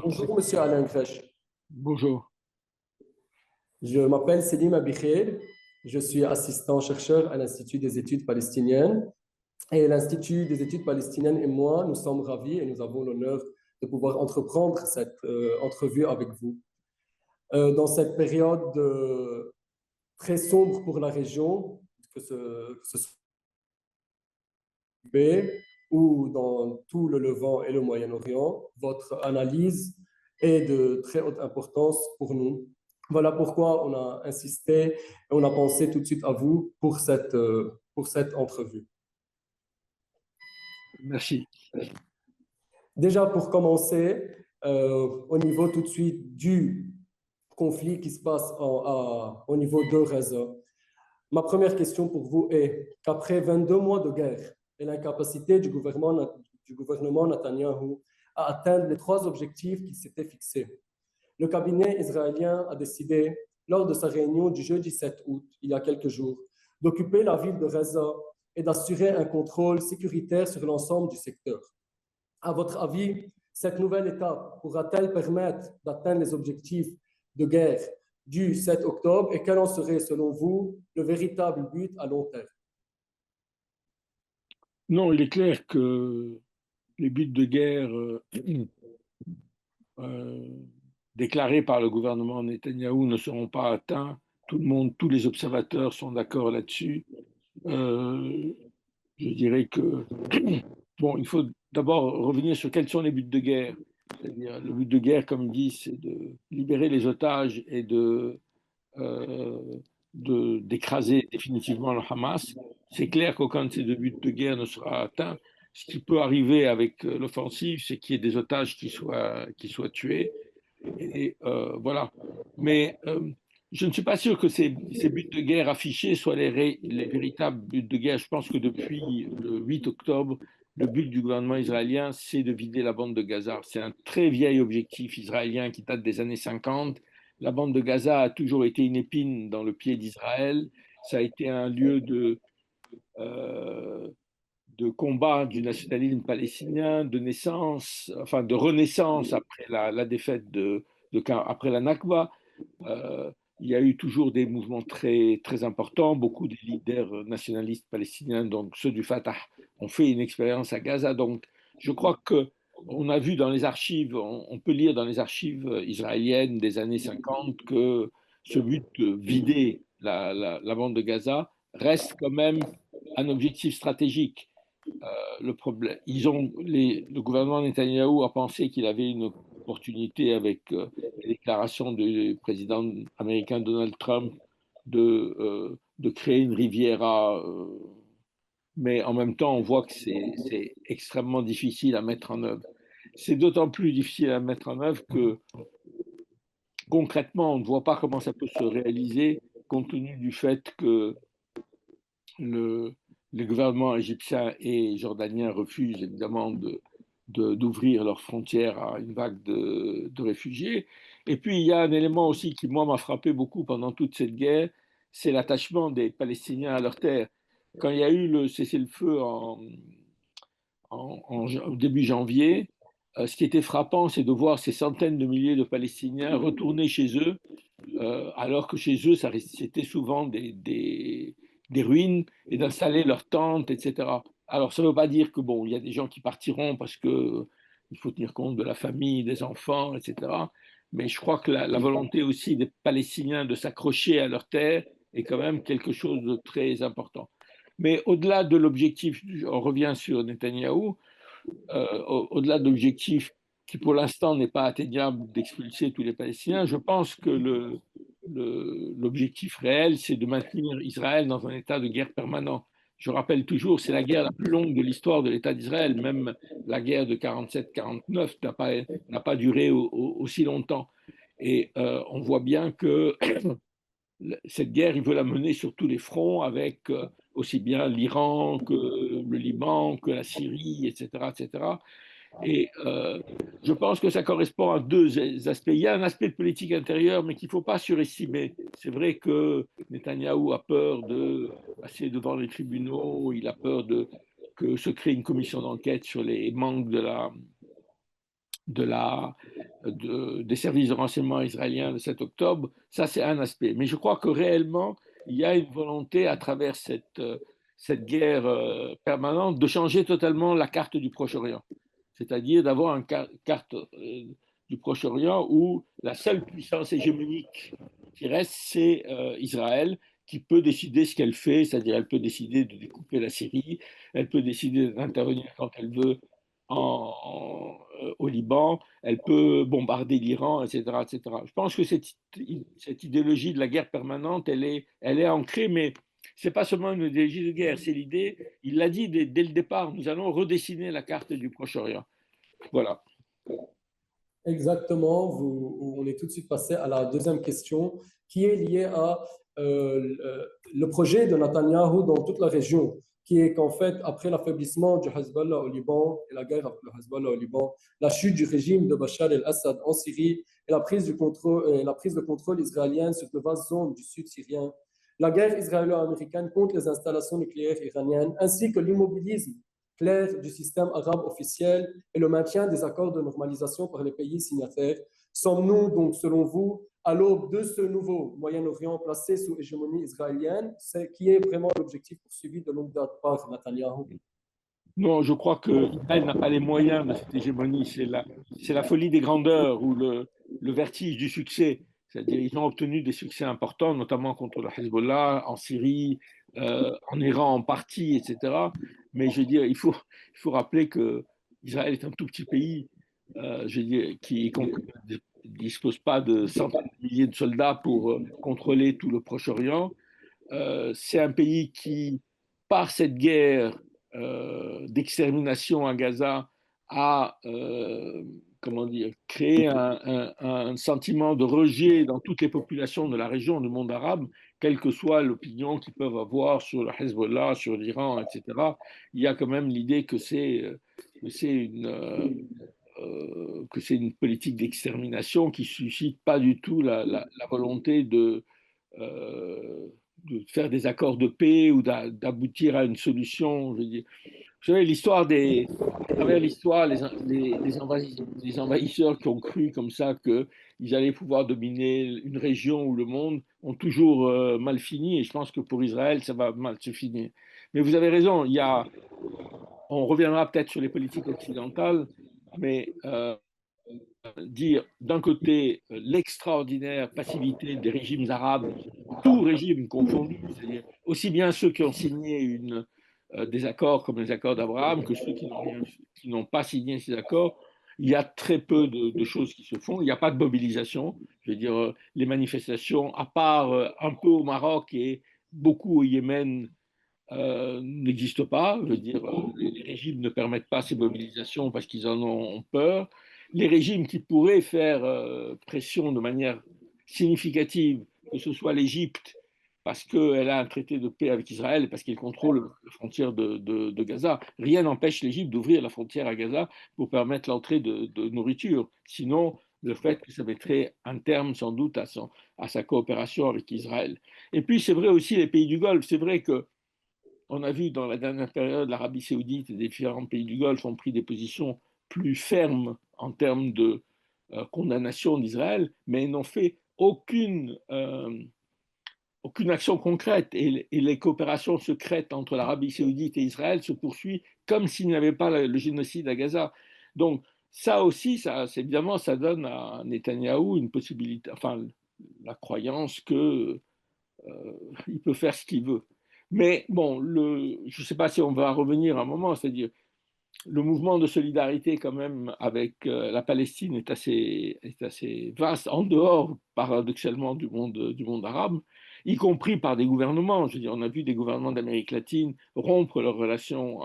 Bonjour, Monsieur Alain Grèche. Bonjour. Je m'appelle Selim Abikhel. Je suis assistant chercheur à l'Institut des études palestiniennes. Et l'Institut des études palestiniennes et moi, nous sommes ravis et nous avons l'honneur de pouvoir entreprendre cette entrevue avec vous. Dans cette période très sombre pour la région, que ce soit ou dans tout le Levant et le Moyen-Orient, votre analyse est de très haute importance pour nous. Voilà pourquoi on a insisté et on a pensé tout de suite à vous pour cette entrevue. Merci. Déjà pour commencer, au niveau tout de suite du conflit qui se passe au niveau de Gaza, ma première question pour vous est qu'après 22 mois de guerre et l'incapacité du gouvernement Netanyahou à atteindre les trois objectifs qu'il s'était fixés, le cabinet israélien a décidé, lors de sa réunion du jeudi 7 août, il y a quelques jours, d'occuper la ville de Gaza et d'assurer un contrôle sécuritaire sur l'ensemble du secteur. À votre avis, cette nouvelle étape pourra-t-elle permettre d'atteindre les objectifs de guerre du 7 octobre et quel en serait, selon vous, le véritable but à long terme? Non, il est clair que les buts de guerre euh, déclarés par le gouvernement Netanyahou ne seront pas atteints. Tout le monde, tous les observateurs sont d'accord là-dessus. Euh, je dirais que, bon, il faut d'abord revenir sur quels sont les buts de guerre. C'est-à-dire, le but de guerre, comme il dit, c'est de libérer les otages et euh, d'écraser définitivement le Hamas. C'est clair qu'aucun de ces deux buts de guerre ne sera atteint. Ce qui peut arriver avec l'offensive, c'est qu'il y ait des otages qui soient tués. Et voilà. Mais je ne suis pas sûr que ces buts de guerre affichés soient les véritables buts de guerre. Je pense que depuis le 8 octobre, le but du gouvernement israélien, c'est de vider la bande de Gaza. C'est un très vieil objectif israélien qui date des années 50. La bande de Gaza a toujours été une épine dans le pied d'Israël. Ça a été un lieu euh, de combat du nationalisme palestinien, de naissance, enfin de renaissance après la défaite après la Nakba. Euh, il y a eu toujours des mouvements très, très importants. Beaucoup des leaders nationalistes palestiniens, donc ceux du Fatah, ont fait une expérience à Gaza. Donc, je crois que on a vu dans les archives, on peut lire dans les archives israéliennes des années 50 que ce but de vider la bande de Gaza reste quand même un objectif stratégique. Le problème, le gouvernement Netanyahou a pensé qu'il avait une opportunité avec les déclarations du président américain Donald Trump de créer une Riviera, mais en même temps, on voit que c'est extrêmement difficile à mettre en œuvre. C'est d'autant plus difficile à mettre en œuvre que concrètement, on ne voit pas comment ça peut se réaliser compte tenu du fait que le, les gouvernements égyptiens et jordaniens refusent évidemment d'ouvrir leurs frontières à une vague de réfugiés. Et puis, il y a un élément aussi qui, moi, m'a frappé beaucoup pendant toute cette guerre, c'est l'attachement des Palestiniens à leur terre. Quand il y a eu le cessez-le-feu au début janvier, ce qui était frappant, c'est de voir ces centaines de milliers de Palestiniens retourner chez eux alors que chez eux, c'était souvent des ruines et d'installer leurs tentes, etc. Alors, ça ne veut pas dire que bon, il y a des gens qui partiront parce que il faut tenir compte de la famille, des enfants, etc. Mais je crois que la volonté aussi des Palestiniens de s'accrocher à leur terre est quand même quelque chose de très important. Mais au-delà de l'objectif, on revient sur Netanyahou, au-delà de l'objectif qui pour l'instant n'est pas atteignable d'expulser tous les Palestiniens, je pense que l'objectif réel, c'est de maintenir Israël dans un état de guerre permanent. Je rappelle toujours, c'est la guerre la plus longue de l'histoire de l'État d'Israël. Même la guerre de 47-49 n'a pas duré aussi longtemps. Et on voit bien que cette guerre, il veut la mener sur tous les fronts avec aussi bien l'Iran que le Liban, que la Syrie, etc. etc. Et je pense que ça correspond à deux aspects. Il y a un aspect de politique intérieure, mais qu'il ne faut pas surestimer. C'est vrai que Netanyahou a peur de passer devant les tribunaux, il a peur que se crée une commission d'enquête sur les manques des services de renseignement israéliens le 7 octobre, ça c'est un aspect. Mais je crois que réellement, il y a une volonté à travers cette guerre permanente de changer totalement la carte du Proche-Orient. C'est-à-dire d'avoir une carte du Proche-Orient où la seule puissance hégémonique qui reste, c'est Israël, qui peut décider ce qu'elle fait, c'est-à-dire elle peut décider de découper la Syrie, elle peut décider d'intervenir quand elle veut au Liban, elle peut bombarder l'Iran, etc., etc. Je pense que cette idéologie de la guerre permanente, elle est ancrée, mais ce n'est pas seulement une idéologie de guerre, c'est l'idée, il l'a dit dès le départ, nous allons redessiner la carte du Proche-Orient. Voilà. Exactement, on est tout de suite passé à la deuxième question qui est liée à le projet de Netanyahou dans toute la région, qui est qu'en fait, après l'affaiblissement du Hezbollah au Liban et la guerre avec le Hezbollah au Liban, la chute du régime de Bachar el-Assad en Syrie et la prise de contrôle israélienne sur de vastes zones du sud syrien, la guerre israélo-américaine contre les installations nucléaires iraniennes, ainsi que l'immobilisme clair du système arabe officiel et le maintien des accords de normalisation par les pays signataires. Sommes-nous donc, selon vous, à l'aube de ce nouveau Moyen-Orient placé sous hégémonie israélienne, qui est vraiment l'objectif poursuivi de longue date par Netanyahou? Non, je crois qu'Israël n'a pas les moyens de cette hégémonie. C'est la folie des grandeurs ou le vertige du succès. C'est-à-dire ils ont obtenu des succès importants, notamment contre le Hezbollah, en Syrie, en Iran en partie, etc. Mais je veux dire, il faut rappeler que Israël est un tout petit pays, je veux dire, qui ne dispose pas de centaines de milliers de soldats pour contrôler tout le Proche-Orient. C'est un pays qui, par cette guerre d'extermination à Gaza, a comment dire, créé un sentiment de rejet dans toutes les populations de la région, du monde arabe, quelle que soit l'opinion qu'ils peuvent avoir sur le Hezbollah, sur l'Iran, etc. Il y a quand même l'idée que c'est une politique d'extermination qui suscite pas du tout la volonté euh, de faire des accords de paix ou d'aboutir à une solution. Je veux dire. Vous savez, à travers l'histoire, les envahisseurs qui ont cru comme ça qu'ils allaient pouvoir dominer une région ou le monde ont toujours mal fini et je pense que pour Israël, ça va mal se finir. Mais vous avez raison, on reviendra peut-être sur les politiques occidentales, mais dire d'un côté l'extraordinaire passivité des régimes arabes, tous régimes confondus, c'est-à-dire aussi bien ceux qui ont signé des accords comme les accords d'Abraham que ceux qui n'ont pas signé ces accords. Il y a très peu de choses qui se font. Il n'y a pas de mobilisation. Je veux dire, les manifestations, à part un peu au Maroc et beaucoup au Yémen, n'existent pas. Je veux dire, les régimes ne permettent pas ces mobilisations parce qu'ils en ont peur. Les régimes qui pourraient faire pression de manière significative, que ce soit l'Égypte, parce qu'elle a un traité de paix avec Israël et parce qu'elle contrôle la frontière de Gaza, rien n'empêche l'Égypte d'ouvrir la frontière à Gaza pour permettre l'entrée de nourriture. Sinon, le fait que ça mettrait un terme sans doute à sa coopération avec Israël. Et puis, c'est vrai aussi les pays du Golfe. C'est vrai que on a vu dans la dernière période, l'Arabie saoudite et les différents pays du Golfe ont pris des positions plus fermes en termes de condamnation d'Israël, mais n'ont fait aucune action concrète. Et les coopérations secrètes entre l'Arabie saoudite et Israël se poursuivent comme s'il n'y avait pas le génocide à Gaza. Donc ça aussi, évidemment, ça donne à Netanyahou une possibilité, enfin la croyance que il peut faire ce qu'il veut. Mais bon, je ne sais pas si on va revenir à un moment, c'est-à-dire le mouvement de solidarité quand même avec la Palestine est assez vaste, en dehors paradoxalement du monde arabe, y compris par des gouvernements. Je veux dire, on a vu des gouvernements d'Amérique latine euh, rompre leurs relations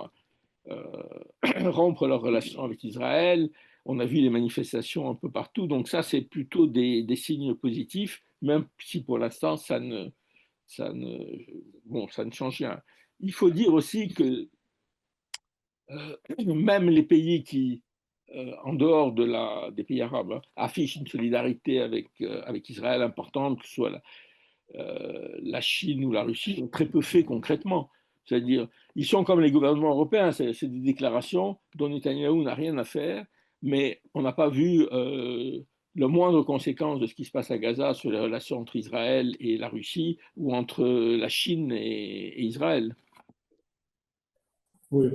avec Israël. On a vu les manifestations un peu partout. Donc ça, c'est plutôt des signes positifs, même si pour l'instant, ça ne, ça ne change rien. Il faut dire aussi que même les pays qui, en dehors des pays arabes, hein, affichent une solidarité avec Israël importante, que ce soit la Chine ou la Russie, ont très peu fait concrètement. C'est-à-dire, ils sont comme les gouvernements européens, c'est des déclarations dont Netanyahou n'a rien à faire. mais on n'a pas vu le moindre conséquence de ce qui se passe à Gaza sur les relations entre Israël et la Russie ou entre la Chine et Israël. Oui.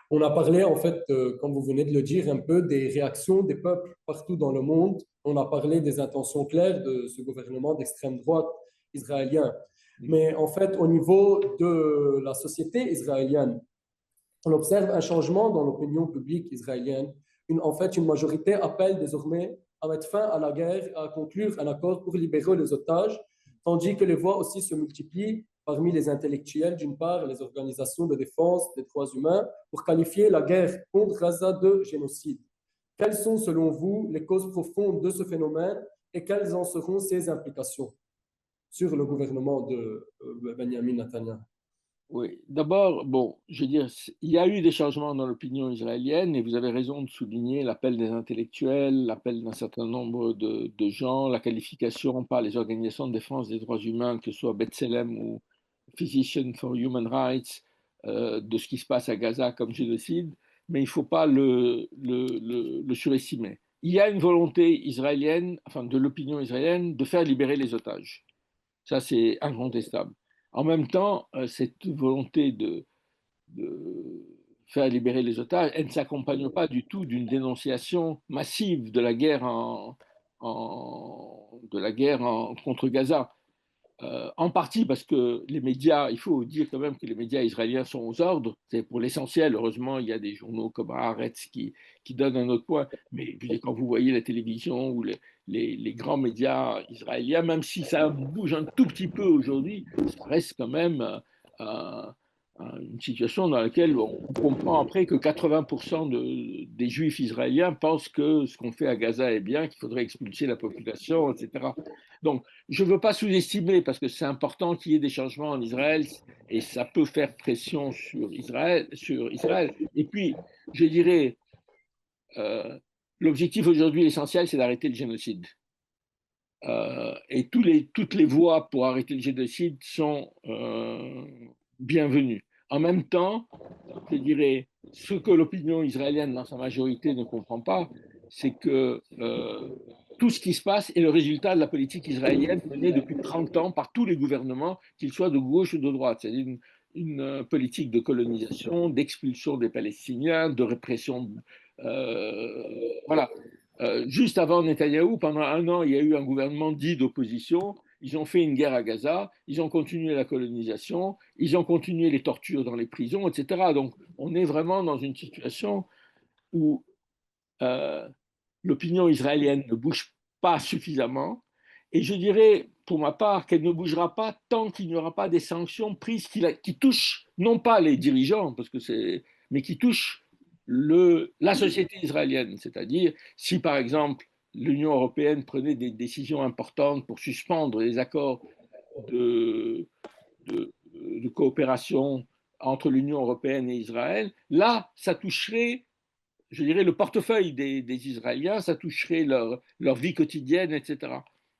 On a parlé, en fait, comme vous venez de le dire, un peu des réactions des peuples partout dans le monde. On a parlé des intentions claires de ce gouvernement d'extrême droite israélien. Mais en fait, au niveau de la société israélienne, on observe un changement dans l'opinion publique israélienne. En fait, une majorité appelle désormais à mettre fin à la guerre, à conclure un accord pour libérer les otages, tandis que les voix aussi se multiplient parmi les intellectuels, d'une part, et les organisations de défense des droits humains, pour qualifier la guerre contre Gaza de génocide. Quelles sont, selon vous, les causes profondes de ce phénomène et quelles en seront ses implications sur le gouvernement de Benjamin Netanyahu? Oui, d'abord, bon, je veux dire, il y a eu des changements dans l'opinion israélienne et vous avez raison de souligner l'appel des intellectuels, l'appel d'un certain nombre de gens, la qualification par les organisations de défense des droits humains, que ce soit B'Tselem ou Physicians for Human Rights, de ce qui se passe à Gaza comme génocide, mais il ne faut pas le surestimer. Il y a une volonté israélienne, enfin de l'opinion israélienne, de faire libérer les otages. Ça, c'est incontestable. En même temps, cette volonté de faire libérer les otages, elle ne s'accompagne pas du tout d'une dénonciation massive de la guerre, contre Gaza. En partie parce que les médias, il faut dire quand même que les médias israéliens sont aux ordres, c'est pour l'essentiel. Heureusement, il y a des journaux comme Haaretz qui donnent un autre point. Mais quand vous voyez la télévision ou les grands médias israéliens, même si ça bouge un tout petit peu aujourd'hui, ça reste quand même euh, une situation dans laquelle on comprend après que 80% des juifs israéliens pensent que ce qu'on fait à Gaza est bien, qu'il faudrait expulser la population, etc. Donc, je ne veux pas sous-estimer parce que c'est important qu'il y ait des changements en Israël et ça peut faire pression sur Israël. Et puis, je dirais, euh, l'objectif aujourd'hui essentiel, c'est d'arrêter le génocide. Et toutes les voies pour arrêter le génocide sont bienvenues. En même temps, je dirais, ce que l'opinion israélienne dans sa majorité ne comprend pas, c'est que tout ce qui se passe est le résultat de la politique israélienne menée depuis 30 ans par tous les gouvernements, qu'ils soient de gauche ou de droite. C'est-à-dire une politique de colonisation, d'expulsion des Palestiniens, de répression. Voilà. Juste avant Netanyahou, pendant un an, il y a eu un gouvernement dit d'opposition. Ils ont fait une guerre à Gaza, ils ont continué la colonisation, ils ont continué les tortures dans les prisons, etc. Donc, on est vraiment dans une situation où euh, l'opinion israélienne ne bouge pas suffisamment. Et je dirais, pour ma part, qu'elle ne bougera pas tant qu'il n'y aura pas des sanctions prises qui touchent non pas les dirigeants, mais qui touchent la société israélienne. C'est-à-dire, si par exemple l'Union européenne prenait des décisions importantes pour suspendre les accords de, de coopération entre l'Union européenne et Israël, là, ça toucherait, je dirais, le portefeuille des Israéliens, ça toucherait leur vie quotidienne, etc.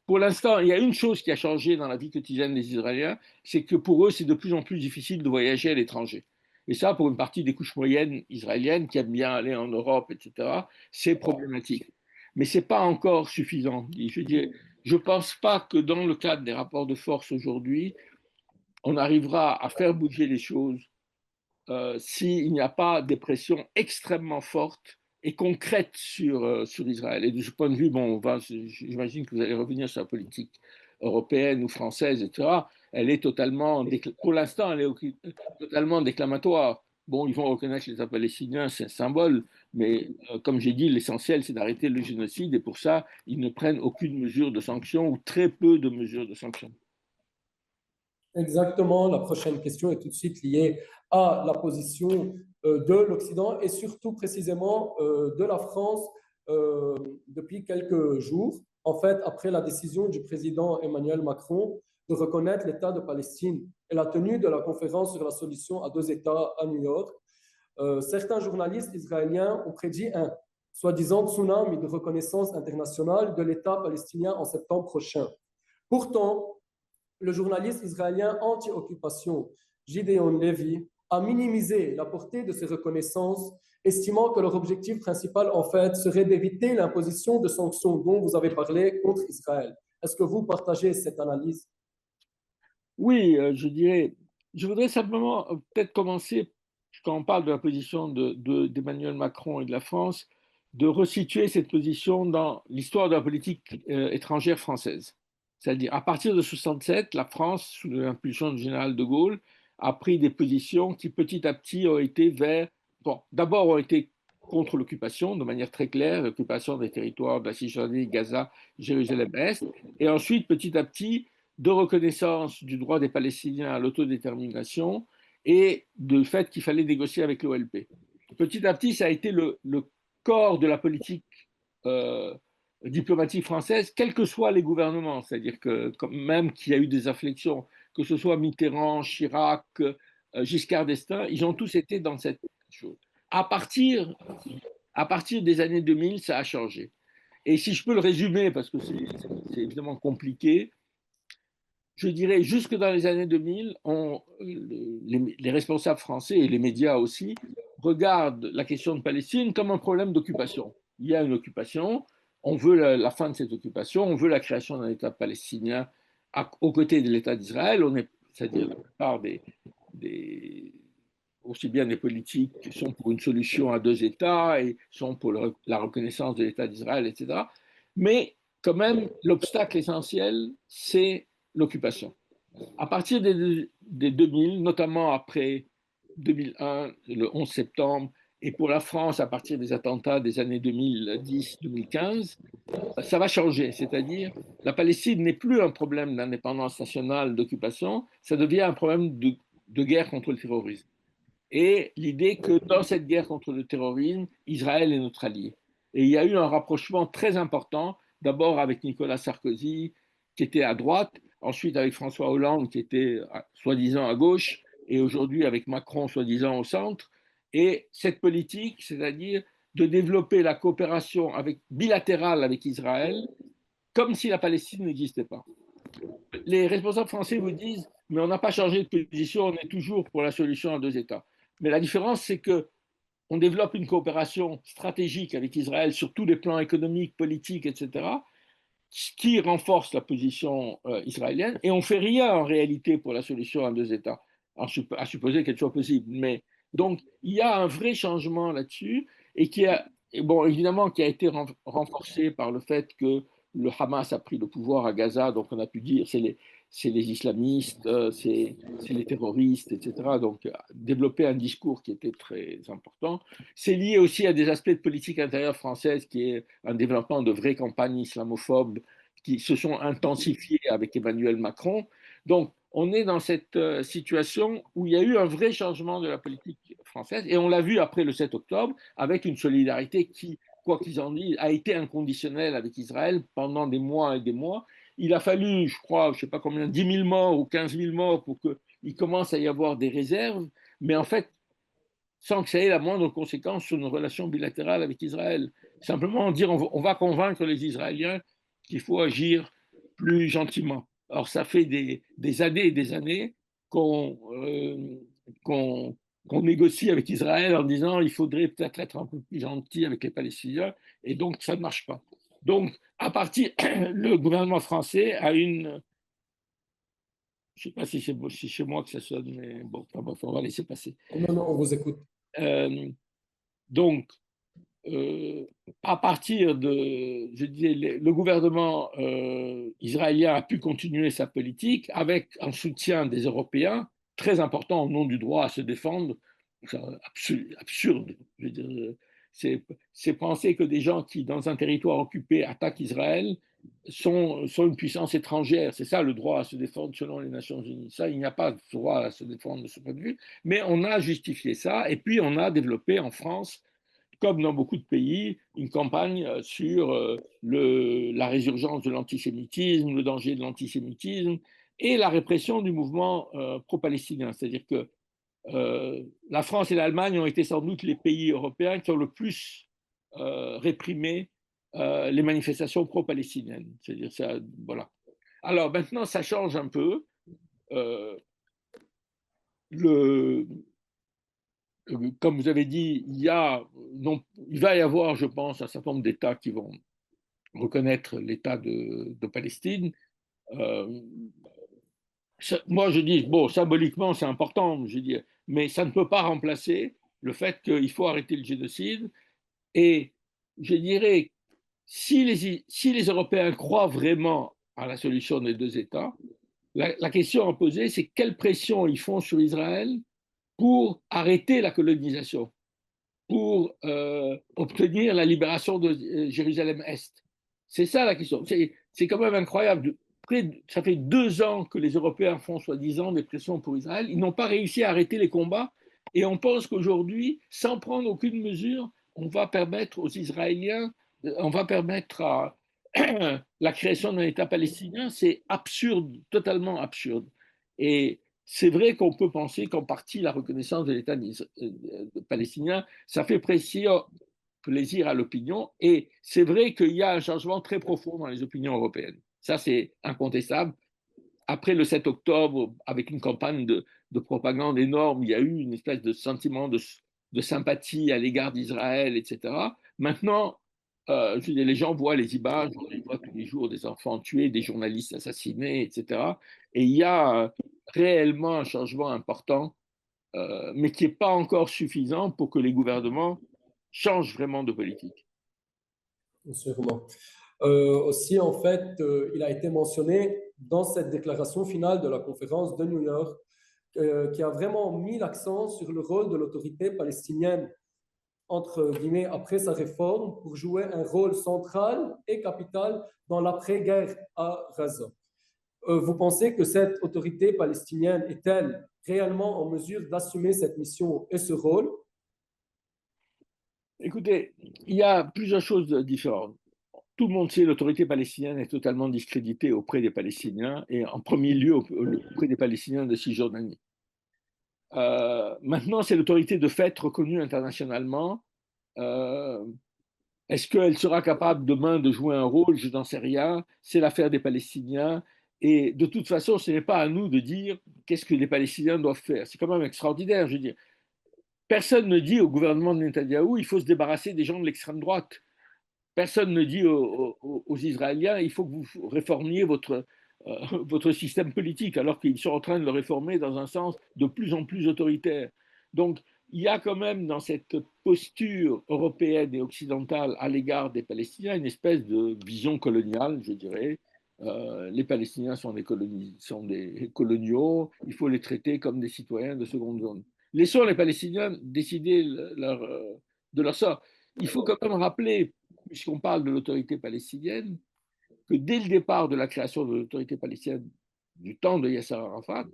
Pour l'instant, il y a une chose qui a changé dans la vie quotidienne des Israéliens, c'est que pour eux, c'est de plus en plus difficile de voyager à l'étranger. Et ça, pour une partie des couches moyennes israéliennes qui aiment bien aller en Europe, etc., c'est problématique. Mais ce n'est pas encore suffisant. Je ne pense pas que dans le cadre des rapports de force aujourd'hui, on arrivera à faire bouger les choses s'il n'y a pas des pressions extrêmement fortes et concrètes sur Israël. Et de ce point de vue, bon, j'imagine que vous allez revenir sur la politique européenne ou française, etc. Elle est totalement, pour l'instant, elle est totalement déclamatoire. Bon, ils vont reconnaître l'État palestinien, c'est un symbole, mais comme j'ai dit, l'essentiel, c'est d'arrêter le génocide, et pour ça, ils ne prennent aucune mesure de sanction ou très peu de mesures de sanction. Exactement, la prochaine question est tout de suite liée à la position de l'Occident et surtout précisément de la France depuis quelques jours. En fait, après la décision du président Emmanuel Macron de reconnaître l'État de Palestine et la tenue de la conférence sur la solution à deux États à New York, certains journalistes israéliens ont prédit un soi-disant tsunami de reconnaissance internationale de l'État palestinien en septembre prochain. Pourtant, le journaliste israélien anti-occupation Gideon Levy a minimisé la portée de ces reconnaissances estimant que leur objectif principal, en fait, serait d'éviter l'imposition de sanctions dont vous avez parlé contre Israël. Est-ce que vous partagez cette analyse? Oui, je voudrais simplement peut-être commencer, quand on parle de la position d'Emmanuel Macron et de la France, de resituer cette position dans l'histoire de la politique étrangère française. C'est-à-dire, à partir de 67, la France, sous l'impulsion du général de Gaulle, a pris des positions qui petit à petit ont été bon, d'abord ont été contre l'occupation, de manière très claire, l'occupation des territoires de la Cisjordanie, Gaza, Jérusalem-Est, et ensuite, petit à petit, de reconnaissance du droit des Palestiniens à l'autodétermination et du fait qu'il fallait négocier avec l'OLP. Petit à petit, ça a été le corps de la politique euh, diplomatique française, quels que soient les gouvernements. C'est-à-dire que même qu'il y a eu des inflexions, que ce soit Mitterrand, Chirac, Giscard d'Estaing, ils ont tous été dans cette chose. À partir, à partir des années 2000, ça a changé. Et si je peux le résumer, parce que c'est évidemment compliqué, je dirais, jusque dans les années 2000, les responsables français et les médias aussi regardent la question de Palestine comme un problème d'occupation. Il y a une occupation, on veut la fin de cette occupation, on veut la création d'un État palestinien aux côtés de l'État d'Israël. C'est-à-dire la plupart des, aussi bien des politiques qui sont pour une solution à deux États et sont pour la reconnaissance de l'État d'Israël, etc. Mais quand même, l'obstacle essentiel, c'est l'occupation. À partir des 2000, notamment après 2001, le 11 septembre, et pour la France, à partir des attentats des années 2010-2015, ça va changer. C'est-à-dire, la Palestine n'est plus un problème d'indépendance nationale, d'occupation, ça devient un problème de guerre contre le terrorisme. Et l'idée que dans cette guerre contre le terrorisme, Israël est notre allié. Et il y a eu un rapprochement très important, d'abord avec Nicolas Sarkozy, qui était à droite, ensuite avec François Hollande, qui était soi-disant à gauche, et aujourd'hui avec Macron, soi-disant au centre. Et cette politique, c'est-à-dire de développer la coopération bilatérale avec Israël, comme si la Palestine n'existait pas. Les responsables français vous disent, mais on n'a pas changé de position, on est toujours pour la solution à deux États. Mais la différence, c'est que on développe une coopération stratégique avec Israël sur tous les plans économiques, politiques, etc., qui renforce la position israélienne, et on ne fait rien en réalité pour la solution à deux États, à supposer qu'elle soit possible. Mais donc, il y a un vrai changement là-dessus, et bon, évidemment, qui a été renforcé par le fait que le Hamas a pris le pouvoir à Gaza, donc on a pu dire c'est les islamistes, c'est les terroristes, etc. Donc, développer un discours qui était très important. C'est lié aussi à des aspects de politique intérieure française, qui est un développement de vraies campagnes islamophobes qui se sont intensifiées avec Emmanuel Macron. Donc, on est dans cette situation où il y a eu un vrai changement de la politique française, et on l'a vu après le 7 octobre, avec une solidarité qui, quoi qu'ils en disent, a été inconditionnelle avec Israël pendant des mois et des mois. Il a fallu, je crois, je ne sais pas combien, 10 000 morts ou 15 000 morts pour qu'il commence à y avoir des réserves, mais en fait, sans que ça ait la moindre conséquence sur nos relations bilatérales avec Israël. Simplement dire on va convaincre les Israéliens qu'il faut agir plus gentiment. Alors ça fait des années et des années qu'on négocie avec Israël en disant il faudrait peut-être être un peu plus gentil avec les Palestiniens, et donc ça ne marche pas. Donc, à partir, le gouvernement français a une. Je ne sais pas si c'est chez moi que ça sonne, mais bon, on va laisser passer. Non, non, on vous écoute. Euh, donc, euh, à partir de, je disais, le gouvernement israélien a pu continuer sa politique avec un soutien des Européens très important au nom du droit à se défendre. C'est absurde. Je veux dire, c'est penser que des gens qui, dans un territoire occupé, attaquent Israël sont une puissance étrangère. C'est ça le droit à se défendre selon les Nations Unies. Ça, il n'y a pas de droit à se défendre de ce point de vue, mais on a justifié ça, et puis on a développé en France, comme dans beaucoup de pays, une campagne sur la résurgence de l'antisémitisme, le danger de l'antisémitisme et la répression du mouvement pro-palestinien. C'est-à-dire que la France et l'Allemagne ont été sans doute les pays européens qui ont le plus réprimé les manifestations pro-palestiniennes. C'est-à-dire ça, voilà. Alors maintenant, ça change un peu. Euh, le, comme vous avez dit, il va y avoir, je pense, un certain nombre d'États qui vont reconnaître l'État de Palestine. Euh, Moi, je dis, bon, symboliquement, c'est important, je dis, mais ça ne peut pas remplacer le fait qu'il faut arrêter le génocide. Et je dirais, si les Européens croient vraiment à la solution des deux États, la question à poser, c'est quelle pression ils font sur Israël pour arrêter la colonisation, pour obtenir la libération de Jérusalem-Est. C'est ça la question. C'est quand même incroyable. Ça fait 2 ans que les Européens font soi-disant des pressions pour Israël. Ils n'ont pas réussi à arrêter les combats. Et on pense qu'aujourd'hui, sans prendre aucune mesure, on va permettre aux Israéliens, on va permettre à la création d'un État palestinien. C'est absurde, totalement absurde. Et c'est vrai qu'on peut penser qu'en partie la reconnaissance de l'État palestinien, ça fait plaisir à l'opinion. Et c'est vrai qu'il y a un changement très profond dans les opinions européennes. Ça, c'est incontestable. Après le 7 octobre, avec une campagne de propagande énorme, il y a eu une espèce de sentiment de sympathie à l'égard d'Israël, etc. Maintenant, je veux dire, les gens voient les images, on les voit tous les jours, des enfants tués, des journalistes assassinés, etc. Et il y a réellement un changement important, mais qui n'est pas encore suffisant pour que les gouvernements changent vraiment de politique. Sûrement. Aussi, en fait, il a été mentionné dans cette déclaration finale de la conférence de New York qui a vraiment mis l'accent sur le rôle de l'autorité palestinienne, entre guillemets, après sa réforme, pour jouer un rôle central et capital dans l'après-guerre à Gaza. Vous pensez que cette autorité palestinienne est-elle réellement en mesure d'assumer cette mission et ce rôle? Écoutez, il y a plusieurs choses différentes. Tout le monde sait que l'autorité palestinienne est totalement discréditée auprès des Palestiniens et en premier lieu auprès des Palestiniens de Cisjordanie. Maintenant, c'est l'autorité de fait reconnue internationalement. Euh, Est-ce qu'elle sera capable demain de jouer un rôle? Je n'en sais rien. C'est l'affaire des Palestiniens. Et de toute façon, ce n'est pas à nous de dire qu'est-ce que les Palestiniens doivent faire. C'est quand même extraordinaire. Je veux dire, personne ne dit au gouvernement de Netanyahou il faut se débarrasser des gens de l'extrême droite. Personne ne dit aux Israéliens il faut que vous réformiez votre système politique, alors qu'ils sont en train de le réformer dans un sens de plus en plus autoritaire. Donc, il y a quand même dans cette posture européenne et occidentale à l'égard des Palestiniens une espèce de vision coloniale, je dirais. Les Palestiniens sont des coloniaux, il faut les traiter comme des citoyens de seconde zone. Laissons les Palestiniens décider de leur sort. Il faut quand même rappeler, puisqu'on parle de l'autorité palestinienne, que dès le départ de la création de l'autorité palestinienne du temps de Yasser Arafat,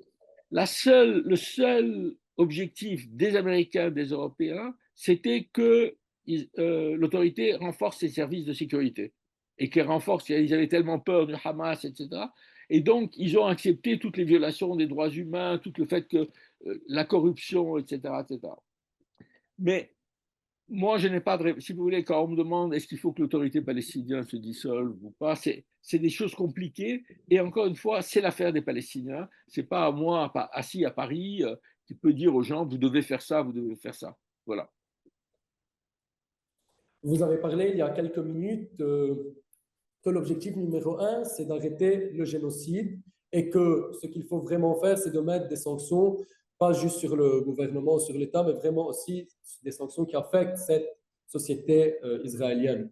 le seul objectif des Américains, des Européens, c'était que l'autorité renforce ses services de sécurité et qu'elle renforce, ils avaient tellement peur du Hamas, etc. Et donc, ils ont accepté toutes les violations des droits humains, tout le fait que la corruption, etc., etc. Mais moi, je n'ai pas de. Si vous voulez, quand on me demande est-ce qu'il faut que l'autorité palestinienne se dissolve ou pas, c'est des choses compliquées. Et encore une fois, c'est l'affaire des Palestiniens. Ce n'est pas à moi, assis à Paris, qui peut dire aux gens vous devez faire ça, vous devez faire ça. Voilà. Vous avez parlé il y a quelques minutes que l'objectif numéro un, c'est d'arrêter le génocide et que ce qu'il faut vraiment faire, c'est de mettre des sanctions, pas juste sur le gouvernement, sur l'État, mais vraiment aussi des sanctions qui affectent cette société israélienne.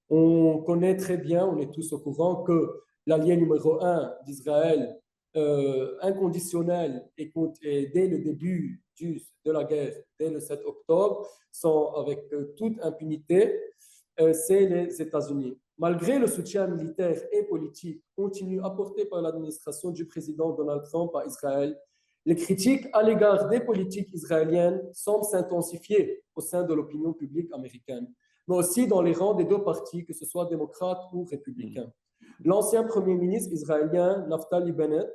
On connaît très bien, on est tous au courant que l'allié numéro un d'Israël, inconditionnel et dès le début de la guerre, dès le 7 octobre, sont avec toute impunité, c'est les États-Unis. Malgré le soutien militaire et politique continu apporté par l'administration du président Donald Trump à Israël, les critiques à l'égard des politiques israéliennes semblent s'intensifier au sein de l'opinion publique américaine, mais aussi dans les rangs des deux partis, que ce soit démocrates ou républicains. L'ancien Premier ministre israélien Naftali Bennett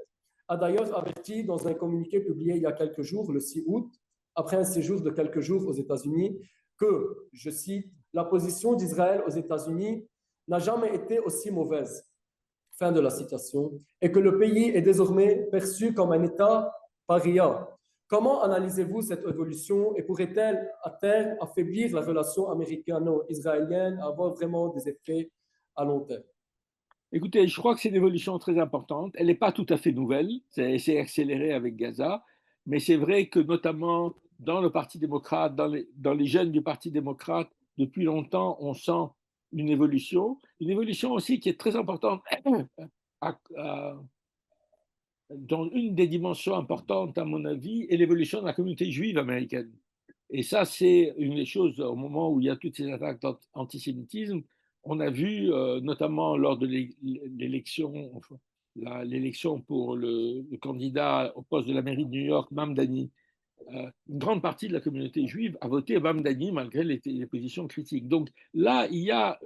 a d'ailleurs averti dans un communiqué publié il y a quelques jours, le 6 août, après un séjour de quelques jours aux États-Unis, que, je cite, la position d'Israël aux États-Unis n'a jamais été aussi mauvaise, fin de la citation, et que le pays est désormais perçu comme un État paria, Comment analysez-vous cette évolution et pourrait-elle à terme affaiblir la relation américano-israélienne, avoir vraiment des effets à long terme? Écoutez, je crois que c'est une évolution très importante. Elle n'est pas tout à fait nouvelle, c'est accéléré avec Gaza, mais c'est vrai que notamment dans le Parti démocrate, dans les jeunes du Parti démocrate, depuis longtemps, on sent une évolution aussi qui est très importante à, à, dans une des dimensions importantes, à mon avis, est l'évolution de la communauté juive américaine. Et ça, c'est une des choses, au moment où il y a toutes ces attaques d'antisémitisme, on a vu, notamment lors de l'élection, enfin, l'élection pour le candidat au poste de la mairie de New York, Mamdani, une grande partie de la communauté juive a voté Mamdani malgré les positions critiques. Donc là, il y a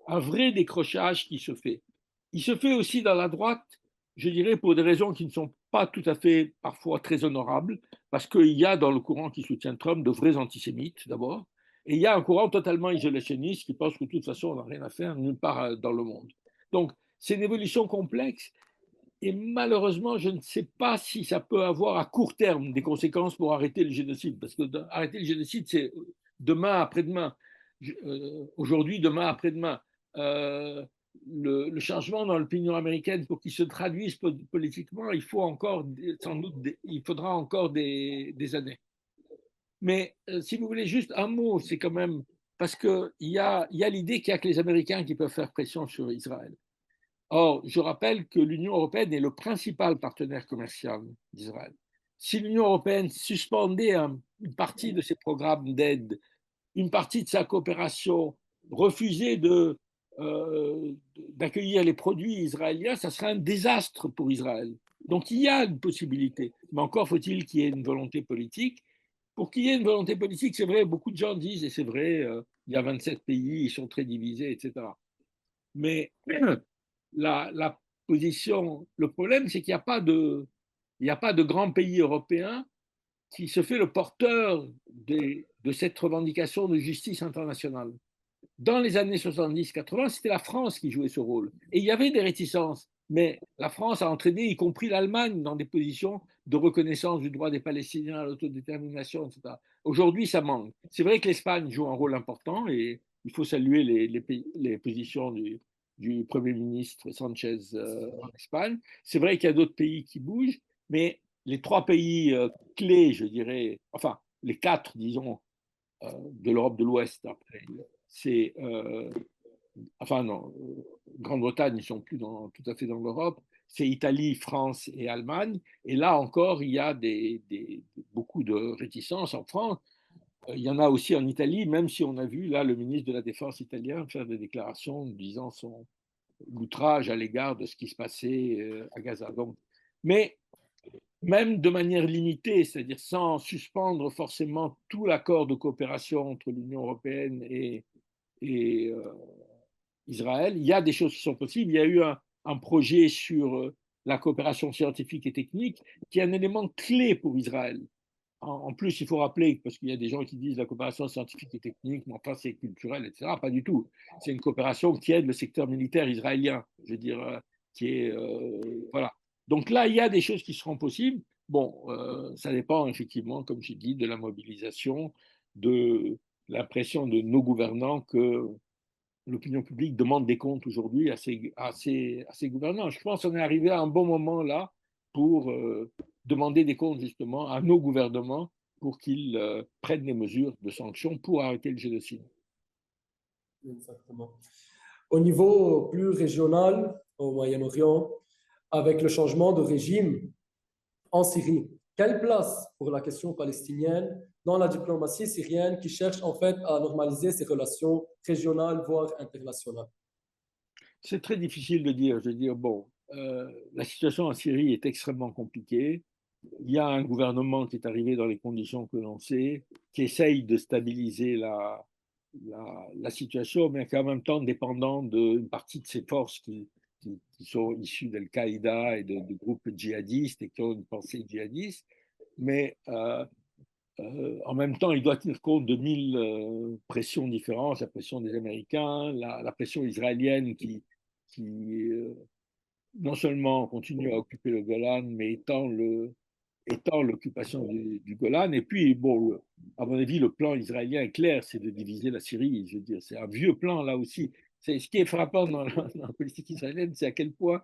un vrai décrochage qui se fait. Il se fait aussi dans la droite, je dirais, pour des raisons qui ne sont pas tout à fait parfois très honorables, parce qu'il y a dans le courant qui soutient Trump de vrais antisémites d'abord, et il y a un courant totalement isolationniste qui pense que de toute façon on n'a rien à faire nulle part dans le monde. Donc c'est une évolution complexe et malheureusement, je ne sais pas si ça peut avoir à court terme des conséquences pour arrêter le génocide, parce que arrêter le génocide, c'est demain après-demain. Aujourd'hui, demain après-demain. Euh, le changement dans l'opinion américaine, pour qu'il se traduise politiquement, il faut encore, sans doute, il faudra encore des années. Mais si vous voulez juste un mot, c'est quand même parce qu'il y a l'idée qu'il n'y a que les Américains qui peuvent faire pression sur Israël. Or, je rappelle que l'Union européenne est le principal partenaire commercial d'Israël. Si l'Union européenne suspendait une partie de ses programmes d'aide, une partie de sa coopération, refusait d'accueillir les produits israéliens, ça serait un désastre pour Israël. Donc il y a une possibilité, mais encore faut-il qu'il y ait une volonté politique. Pour qu'il y ait une volonté politique, c'est vrai, beaucoup de gens disent, et c'est vrai, il y a 27 pays, ils sont très divisés, etc. Mais la position. Le problème, c'est qu'il n'y a pas il n'y a pas de grand pays européen qui se fait le porteur de cette revendication de justice internationale. Dans les années 70-80, c'était la France qui jouait ce rôle. Et il y avait des réticences, mais la France a entraîné, y compris l'Allemagne, dans des positions de reconnaissance du droit des Palestiniens à l'autodétermination, etc. Aujourd'hui, ça manque. C'est vrai que l'Espagne joue un rôle important et il faut saluer les positions du Premier ministre Sanchez en Espagne. C'est vrai qu'il y a d'autres pays qui bougent, mais les trois pays clés, je dirais, enfin, les quatre, disons, de l'Europe de l'Ouest après, c'est enfin non, Grande-Bretagne, ils sont plus tout à fait dans l'Europe, c'est Italie, France et Allemagne. Et là encore, il y a beaucoup de réticences en France. Il y en a aussi en Italie, même si on a vu là le ministre de la Défense italien faire des déclarations disant son outrage à l'égard de ce qui se passait à Gaza. Donc, mais même de manière limitée, c'est-à-dire sans suspendre forcément tout l'accord de coopération entre l'Union européenne et Israël, il y a des choses qui sont possibles. Il y a eu un projet sur la coopération scientifique et technique qui est un élément clé pour Israël. En plus, il faut rappeler, parce qu'il y a des gens qui disent la coopération scientifique et technique, mais enfin c'est culturel, etc. Pas du tout. C'est une coopération qui aide le secteur militaire israélien, je veux dire, qui est. Voilà. Donc là, il y a des choses qui seront possibles. Bon, ça dépend effectivement, comme j'ai dit, de la mobilisation, de l'impression de nos gouvernants que l'opinion publique demande des comptes aujourd'hui à ses gouvernants. Je pense qu'on est arrivé à un bon moment là pour demander des comptes justement à nos gouvernements pour qu'ils prennent des mesures de sanctions pour arrêter le génocide. Exactement. Au niveau plus régional, au Moyen-Orient, avec le changement de régime en Syrie, quelle place pour la question palestinienne dans la diplomatie syrienne qui cherche en fait à normaliser ses relations régionales, voire internationales? C'est très difficile de dire. Je veux dire, bon, la situation en Syrie est extrêmement compliquée. Il y a un gouvernement qui est arrivé dans les conditions que l'on sait, qui essaye de stabiliser la situation, mais qui est en même temps dépendant d'une partie de ses forces qui sont issues d'Al-Qaïda et de groupes djihadistes et qui ont une pensée djihadiste. Mais en même temps, il doit tenir compte de mille pressions différentes, la pression des Américains, la pression israélienne qui non seulement continue à occuper le Golan, mais étend étant l'occupation du Golan. Et puis, bon, à mon avis, le plan israélien est clair, c'est de diviser la Syrie. Je veux dire, c'est un vieux plan là aussi. C'est ce qui est frappant dans la politique israélienne, c'est à quel point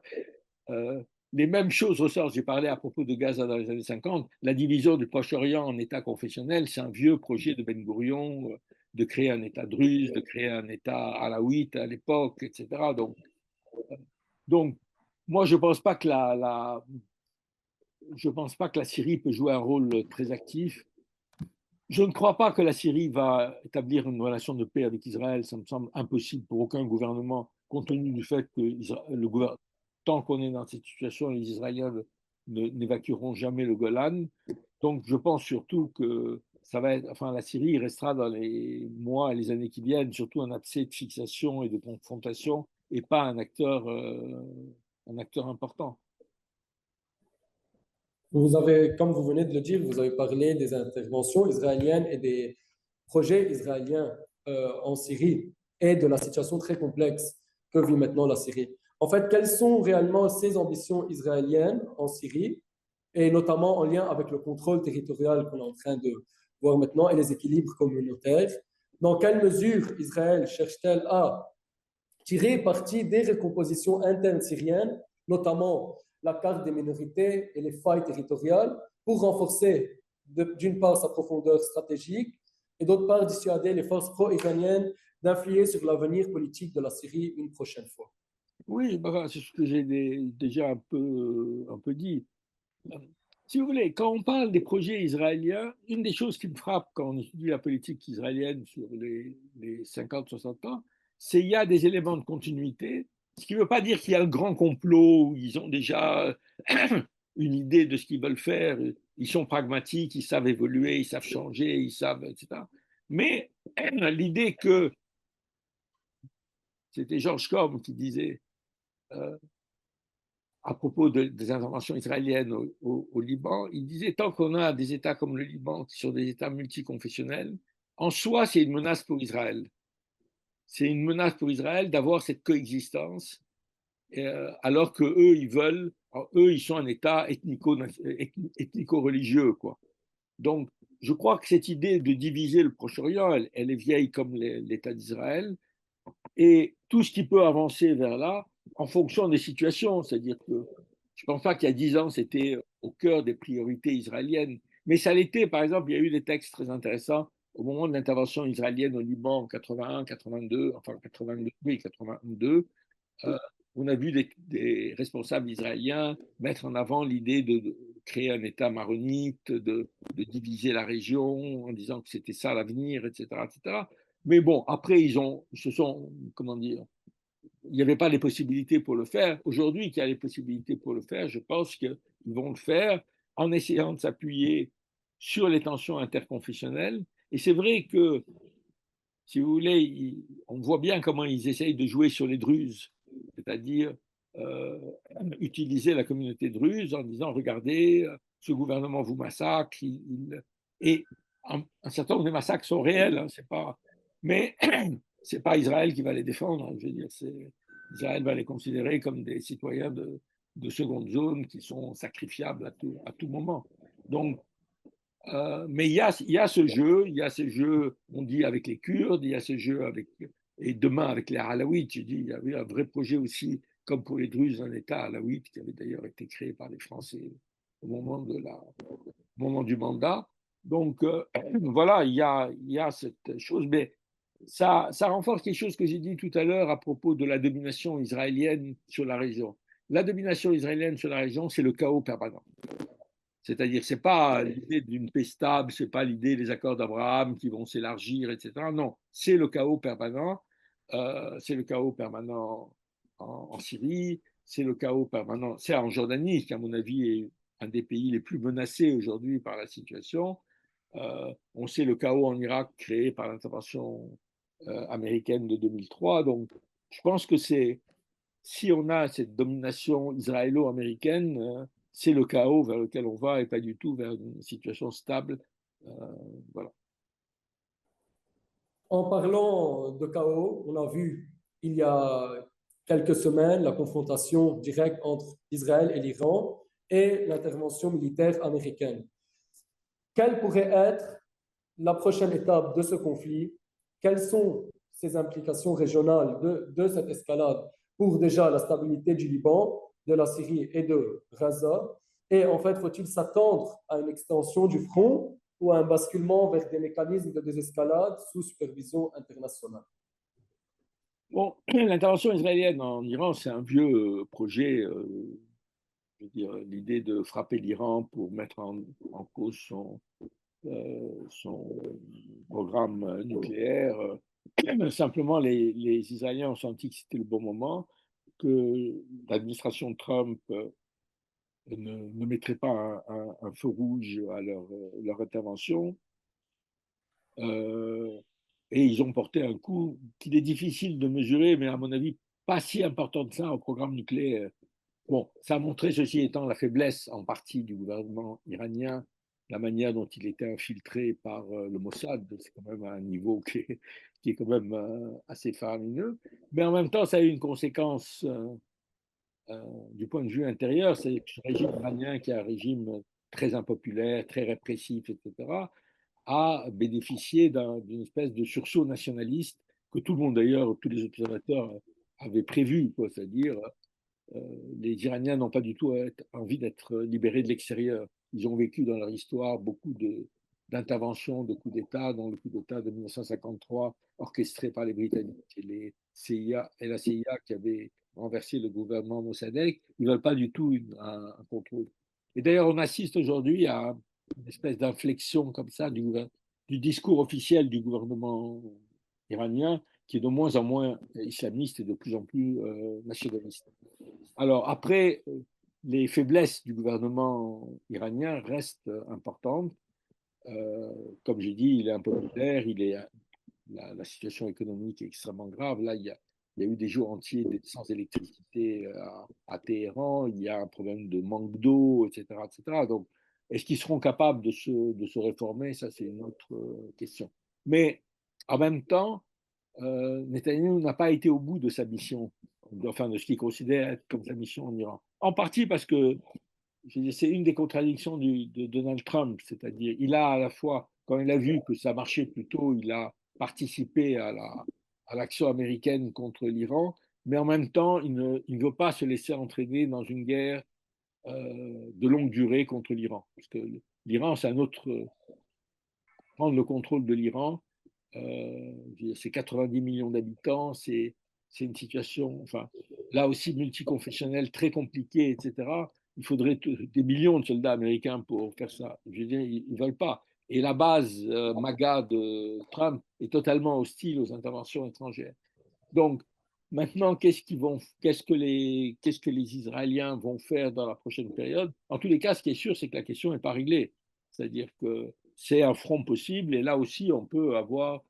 euh, les mêmes choses ressortent. J'ai parlé à propos de Gaza dans les années 50. La division du Proche-Orient en État confessionnel, c'est un vieux projet de Ben Gurion de créer un État druze, de créer un État alaouite à l'époque, etc. Donc moi, je ne pense pas que je pense pas que la Syrie peut jouer un rôle très actif. Je ne crois pas que la Syrie va établir une relation de paix avec Israël. Ça me semble impossible pour aucun gouvernement, compte tenu du fait que tant qu'on est dans cette situation, les Israéliens n'évacueront jamais le Golan. Donc, je pense surtout que ça va être, enfin, la Syrie restera dans les mois et les années qui viennent, surtout un accès de fixation et de confrontation, et pas un acteur important. Vous avez, comme vous venez de le dire, vous avez parlé des interventions israéliennes et des projets israéliens en Syrie et de la situation très complexe que vit maintenant la Syrie. En fait, quelles sont réellement ces ambitions israéliennes en Syrie et notamment en lien avec le contrôle territorial qu'on est en train de voir maintenant et les équilibres communautaires? Dans quelle mesure Israël cherche-t-elle à tirer parti des recompositions internes syriennes, notamment la carte des minorités et les failles territoriales, pour renforcer d'une part sa profondeur stratégique et d'autre part dissuader les forces pro-iraniennes d'influer sur l'avenir politique de la Syrie une prochaine fois. Oui, bah, c'est ce que j'ai déjà un peu dit. Si vous voulez, quand on parle des projets israéliens, une des choses qui me frappe quand on étudie la politique israélienne sur les 50-60 ans, c'est qu'il y a des éléments de continuité, ce qui ne veut pas dire qu'il y a un grand complot où ils ont déjà une idée de ce qu'ils veulent faire, ils sont pragmatiques, ils savent évoluer, ils savent changer, ils savent, etc. Mais l'idée que, c'était George Corm qui disait, euh, à propos des interventions israéliennes au Liban, il disait tant qu'on a des États comme le Liban, qui sont des États multiconfessionnels, en soi, c'est une menace pour Israël. C'est une menace pour Israël d'avoir cette coexistence, alors que eux, ils veulent, eux, ils sont un État ethnico-religieux, quoi. Donc, je crois que cette idée de diviser le Proche-Orient, elle est vieille comme l'État d'Israël, et tout ce qui peut avancer vers là, en fonction des situations, c'est-à-dire que je ne pense pas qu'il y a 10 ans, c'était au cœur des priorités israéliennes, mais ça l'était, par exemple, il y a eu des textes très intéressants au moment de l'intervention israélienne au Liban en 81, 82, enfin 82, oui, 82, euh, on a vu des responsables israéliens mettre en avant l'idée de créer un État maronite, de diviser la région en disant que c'était ça l'avenir, etc., etc. Mais bon, après, ils se sont, comment dire, il n'y avait pas les possibilités pour le faire. Aujourd'hui, qu'il y a les possibilités pour le faire, je pense qu'ils vont le faire en essayant de s'appuyer sur les tensions interconfessionnelles. Et c'est vrai que, si vous voulez, on voit bien comment ils essayent de jouer sur les Druzes, c'est-à-dire euh, utiliser la communauté druze en disant, regardez, ce gouvernement vous massacre, et un certain nombre des massacres sont réels, hein, c'est pas, mais c'est pas Israël qui va les défendre, hein, je veux dire, Israël va les considérer comme des citoyens de seconde zone qui sont sacrifiables à tout moment. Donc, mais il y a ce jeu, il y a ce jeu, on dit avec les Kurdes, il y a ce jeu avec, et demain avec les Alaouites, je dis, il y avait un vrai projet aussi, comme pour les Druzes, un État alaouite qui avait d'ailleurs été créé par les Français au moment du mandat. Donc voilà, il y a cette chose, mais ça renforce quelque chose que j'ai dit tout à l'heure à propos de la domination israélienne sur la région. La domination israélienne sur la région, c'est le chaos permanent. C'est-à-dire, ce n'est pas l'idée d'une paix stable, ce n'est pas l'idée des accords d'Abraham qui vont s'élargir, etc. Non, c'est le chaos permanent. C'est le chaos permanent en Syrie, c'est le chaos permanent, c'est en Jordanie, qui, à mon avis, est un des pays les plus menacés aujourd'hui par la situation. On sait le chaos en Irak créé par l'intervention américaine de 2003. Donc, je pense que si on a cette domination israélo-américaine, c'est le chaos vers lequel on va et pas du tout vers une situation stable. Euh, voilà. En parlant de chaos, on a vu il y a quelques semaines la confrontation directe entre Israël et l'Iran et l'intervention militaire américaine. Quelle pourrait être la prochaine étape de ce conflit? Quelles sont ces implications régionales de cette escalade pour déjà la stabilité du Liban, de la Syrie et de Gaza? Et en fait, faut-il s'attendre à une extension du front ou à un basculement vers des mécanismes de désescalade sous supervision internationale? Bon, l'intervention israélienne en Iran, c'est un vieux projet. Je veux dire, l'idée de frapper l'Iran pour mettre en cause son programme nucléaire. Simplement, les Israéliens ont senti que c'était le bon moment, que l'administration Trump ne mettrait pas un feu rouge à leur intervention. Et ils ont porté un coup qu'il est difficile de mesurer, mais à mon avis, pas si important que ça au programme nucléaire. Bon, ça a montré, ceci étant, la faiblesse en partie du gouvernement iranien, la manière dont il était infiltré par le Mossad, c'est quand même un niveau qui est quand même assez faramineux. Mais en même temps, ça a eu une conséquence du point de vue intérieur, c'est que ce régime iranien, qui est un régime très impopulaire, très répressif, etc., a bénéficié d'une espèce de sursaut nationaliste que tout le monde d'ailleurs, tous les observateurs avaient prévu, c'est-à-dire euh, les Iraniens n'ont pas du tout envie d'être libérés de l'extérieur. Ils ont vécu dans leur histoire beaucoup d'interventions, de coups d'État, dont le coup d'État de 1953 orchestré par les Britanniques et les CIA et la CIA qui avait renversé le gouvernement Mossadegh. Ils ne veulent pas du tout un contrôle. Et d'ailleurs, on assiste aujourd'hui à une espèce d'inflexion comme ça du discours officiel du gouvernement iranien qui est de moins en moins islamiste et de plus en plus nationaliste. Alors après, les faiblesses du gouvernement iranien restent importantes. Comme j'ai dit, il est impopulaire, la situation économique est extrêmement grave. Là, il y a eu des jours entiers sans électricité à Téhéran, il y a un problème de manque d'eau, etc., etc. Donc, est-ce qu'ils seront capables de se réformer? Ça, c'est une autre question. Mais en même temps, Netanyahou n'a pas été au bout de sa mission, enfin de ce qu'il considère être comme sa mission en Iran. En partie parce que c'est une des contradictions de Donald Trump, c'est-à-dire il a à la fois, quand il a vu que ça marchait plutôt, il a participé à l'action américaine contre l'Iran, mais en même temps, il ne veut pas se laisser entraîner dans une guerre de longue durée contre l'Iran. Parce que l'Iran, c'est un autre. Prendre le contrôle de l'Iran, c'est 90 millions d'habitants, c'est une situation, enfin, là aussi multiconfessionnelle, très compliquée, etc. Il faudrait des millions de soldats américains pour faire ça. Je veux dire, ils ne veulent pas. Et la base MAGA de Trump est totalement hostile aux interventions étrangères. Donc, maintenant, qu'est-ce que les Israéliens vont faire dans la prochaine période? En tous les cas, ce qui est sûr, c'est que la question n'est pas réglée. C'est-à-dire que c'est un front possible, et là aussi, on peut avoir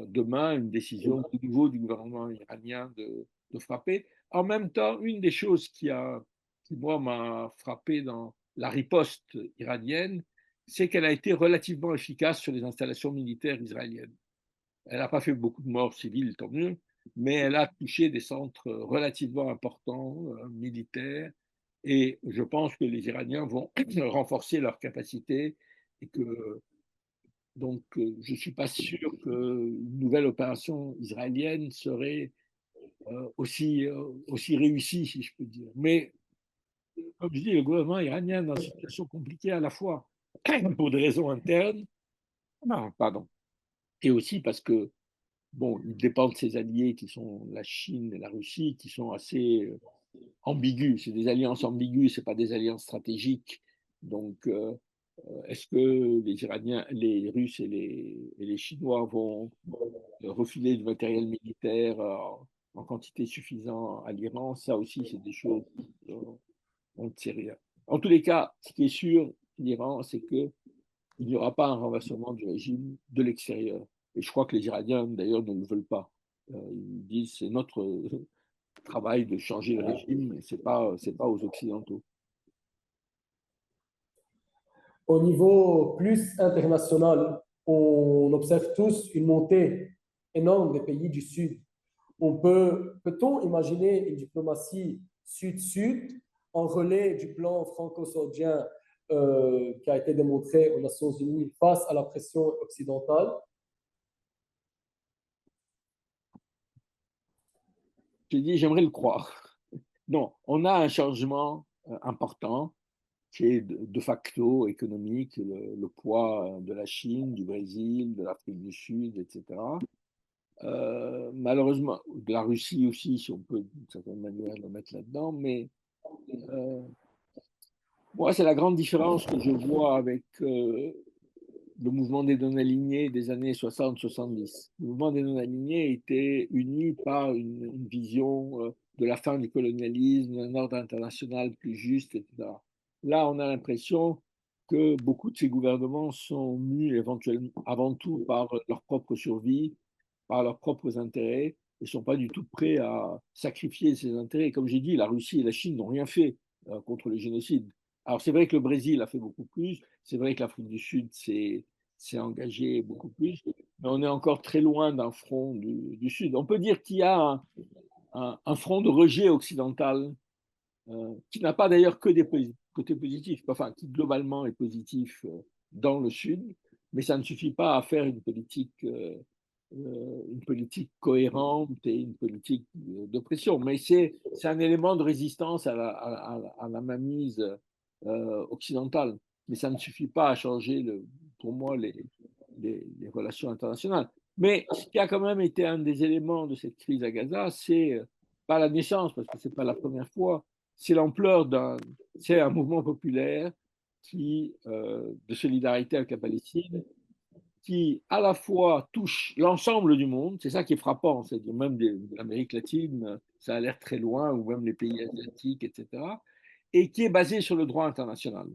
demain une décision au niveau du gouvernement iranien de frapper. En même temps, une des choses qui moi, m'a frappé dans la riposte iranienne, c'est qu'elle a été relativement efficace sur les installations militaires israéliennes. Elle n'a pas fait beaucoup de morts civiles, tant mieux, mais elle a touché des centres relativement importants, militaires, et je pense que les Iraniens vont renforcer leurs capacités et que donc je ne suis pas sûr qu'une nouvelle opération israélienne serait aussi réussie, si je peux dire. Mais comme je dis, le gouvernement iranien est dans une situation compliquée à la fois pour des raisons internes, non, pardon, et aussi parce que bon, il dépend de ses alliés qui sont la Chine et la Russie, qui sont assez ambigus. C'est des alliances ambiguës, ce pas des alliances stratégiques. Donc, est-ce que les Iraniens, les Russes et les Chinois vont refiler du matériel militaire en quantité suffisante à l'Iran? Ça aussi, c'est des choses on ne sait rien. En tous les cas, ce qui est sûr, l'Iran, c'est que il n'y aura pas un renversement du régime de l'extérieur. Et je crois que les Iraniens, d'ailleurs, ne le veulent pas. Ils disent c'est notre travail de changer le régime, mais c'est pas aux Occidentaux. Au niveau plus international, on observe tous une montée énorme des pays du Sud. Peut-on imaginer une diplomatie Sud-Sud en relais du plan franco-saoudien qui a été démontré aux Nations Unies face à la pression occidentale? J'ai dit, j'aimerais le croire. Non, on a un changement important qui est de facto économique, le poids de la Chine, du Brésil, de l'Afrique du Sud, etc. Malheureusement, de la Russie aussi, si on peut d'une certaine manière le mettre là-dedans, mais moi, c'est la grande différence que je vois avec le mouvement des non-alignés des années 60-70. Le mouvement des non-alignés était uni par une vision de la fin du colonialisme, d'un ordre international plus juste, etc. Là, on a l'impression que beaucoup de ces gouvernements sont mus éventuellement avant tout par leur propre survie, par leurs propres intérêts, et ne sont pas du tout prêts à sacrifier ces intérêts. Comme j'ai dit, la Russie et la Chine n'ont rien fait contre le génocide. Alors c'est vrai que le Brésil a fait beaucoup plus, c'est vrai que l'Afrique du Sud s'est engagé beaucoup plus, mais on est encore très loin d'un front du Sud. On peut dire qu'il y a un front de rejet occidental qui n'a pas d'ailleurs que des côtés positifs, enfin qui globalement est positif dans le Sud, mais ça ne suffit pas à faire une politique cohérente et une politique de pression. Mais c'est un élément de résistance à la mainmise occidentale. Mais ça ne suffit pas à changer, pour moi, les relations internationales. Mais ce qui a quand même été un des éléments de cette crise à Gaza, c'est pas la naissance, parce que c'est pas la première fois, c'est l'ampleur c'est un mouvement populaire de solidarité avec la Palestine, qui à la fois touche l'ensemble du monde, c'est ça qui est frappant, c'est-à-dire même de l'Amérique latine, ça a l'air très loin, ou même les pays asiatiques, etc., et qui est basé sur le droit international.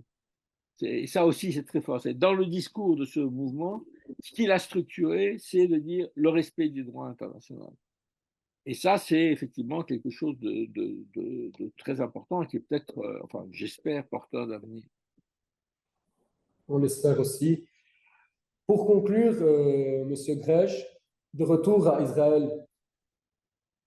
Et ça aussi, c'est très fort. C'est dans le discours de ce mouvement, ce qu'il a structuré, c'est de dire le respect du droit international. Et ça, c'est effectivement quelque chose de très important et qui est peut-être, enfin, j'espère, porteur d'avenir. On l'espère aussi. Pour conclure, Monsieur Grech, de retour à Israël,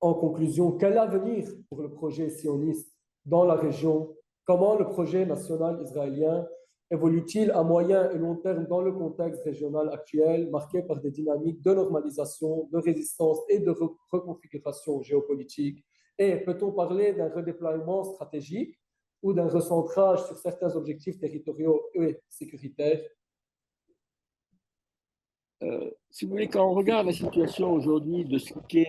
en conclusion, quel avenir pour le projet sioniste dans la région? Comment le projet national israélien évolue-t-il à moyen et long terme dans le contexte régional actuel, marqué par des dynamiques de normalisation, de résistance et de reconfiguration géopolitique? Et peut-on parler d'un redéploiement stratégique ou d'un recentrage sur certains objectifs territoriaux et sécuritaires? Si vous voulez, quand on regarde la situation aujourd'hui de ce qui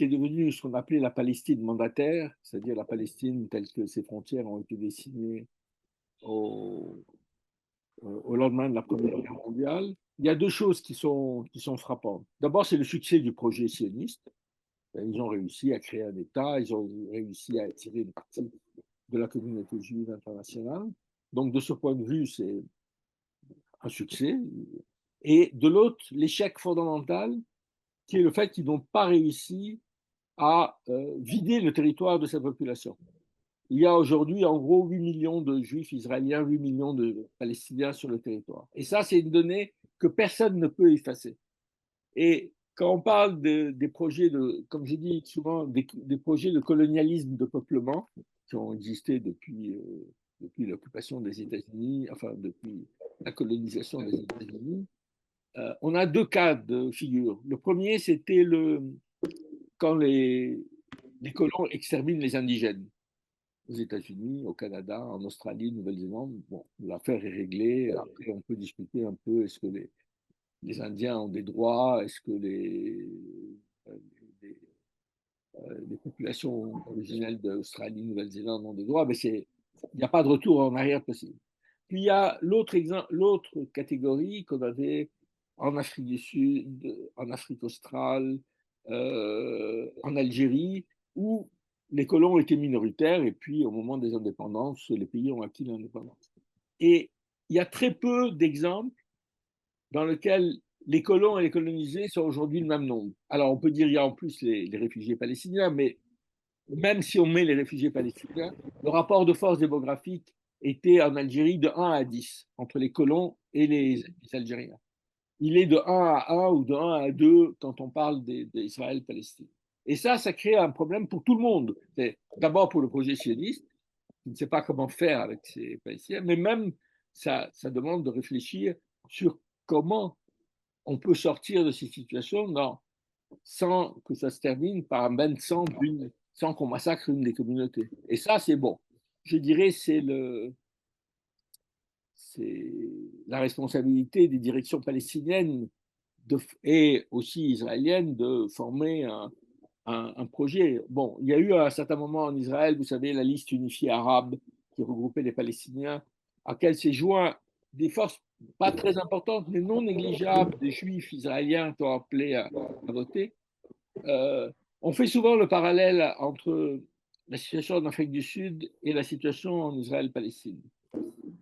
est devenu ce qu'on appelait la Palestine mandataire, c'est-à-dire la Palestine telle que ses frontières ont été dessinées au lendemain de la Première Guerre mondiale, il y a deux choses qui sont frappantes. D'abord, c'est le succès du projet sioniste. Ils ont réussi à créer un État, ils ont réussi à attirer une partie de la communauté juive internationale. Donc, de ce point de vue, c'est un succès. Et de l'autre, l'échec fondamental, qui est le fait qu'ils n'ont pas réussi à vider le territoire de sa population. Il y a aujourd'hui en gros 8 millions de juifs israéliens, 8 millions de Palestiniens sur le territoire. Et ça, c'est une donnée que personne ne peut effacer. Et quand on parle des projets comme j'ai dit souvent, des projets de colonialisme de peuplement qui ont existé depuis l'occupation des États-Unis, enfin depuis la colonisation des États-Unis, on a deux cas de figure. Le premier, c'était quand les colons exterminent les indigènes aux États-Unis, au Canada, en Australie, Nouvelle-Zélande. Bon, l'affaire est réglée. Après, on peut discuter un peu, est-ce que les Indiens ont des droits, est-ce que euh, les, les populations originelles d'Australie, Nouvelle-Zélande ont des droits, mais il n'y a pas de retour en arrière possible. Puis il y a l'autre catégorie qu'on avait en Afrique du Sud, en Afrique australe, en Algérie, où les colons étaient minoritaires et puis au moment des indépendances, les pays ont acquis l'indépendance. Et il y a très peu d'exemples dans lesquels les colons et les colonisés sont aujourd'hui le même nombre. Alors on peut dire qu'il y a en plus les réfugiés palestiniens, mais même si on met les réfugiés palestiniens, le rapport de force démographique était en Algérie de 1 à 10 entre les colons et les Algériens. Il est de 1 à 1 ou de 1 à 2 quand on parle d'Israël-Palestine. Et ça crée un problème pour tout le monde. D'abord pour le projet sioniste, qui ne sait pas comment faire avec ces Palestiniens, mais même ça demande de réfléchir sur comment on peut sortir de ces situations sans que ça se termine par un bain de sang, sans qu'on massacre une des communautés. Et ça, c'est bon. Je dirais c'est la responsabilité des directions palestiniennes et aussi israéliennes de former un projet. Bon, il y a eu à un certain moment en Israël, vous savez, la liste unifiée arabe qui regroupait les Palestiniens, à laquelle s'est joint des forces pas très importantes, mais non négligeables, des juifs israéliens qui ont appelé à voter. On fait souvent le parallèle entre la situation en Afrique du Sud et la situation en Israël-Palestine.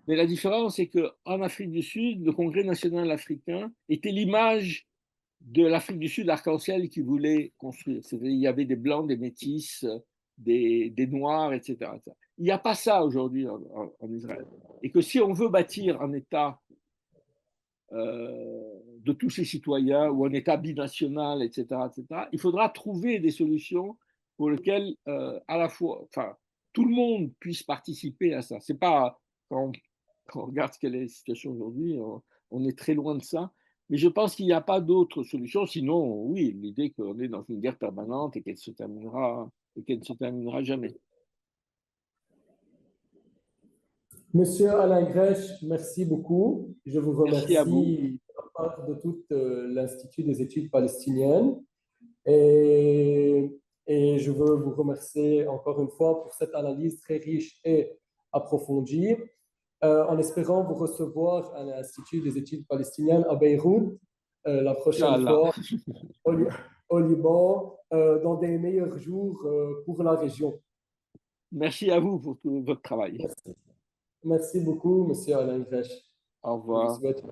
Mais la différence, c'est qu'en Afrique du Sud, le Congrès national africain était l'image de l'Afrique du Sud arc-en-ciel qui voulait construire. Il y avait des blancs, des métis, des noirs, etc. Il n'y a pas ça aujourd'hui en Israël. Et que si on veut bâtir un État de tous ses citoyens ou un État binational, etc., il faudra trouver des solutions pour lesquelles à la fois, enfin, tout le monde puisse participer à ça. C'est pas quand on regarde quelle est la situation aujourd'hui, on est très loin de ça. Mais je pense qu'il n'y a pas d'autre solution. Sinon, oui, l'idée qu'on est dans une guerre permanente et qu'elle ne se terminera jamais. Monsieur Alain Grèche, merci beaucoup. Je vous Merci à vous. remercie de la part de tout l'Institut des études palestiniennes et, et je veux vous remercier encore une fois pour cette analyse très riche et approfondie. En espérant vous recevoir à l'Institut des études palestiniennes à Beyrouth la prochaine Inch'Allah. fois au, au Liban dans des meilleurs jours pour la région. Merci à vous pour tout votre travail. Merci, merci beaucoup, Monsieur Alain Grèche. Au Je vous revoir. souhaite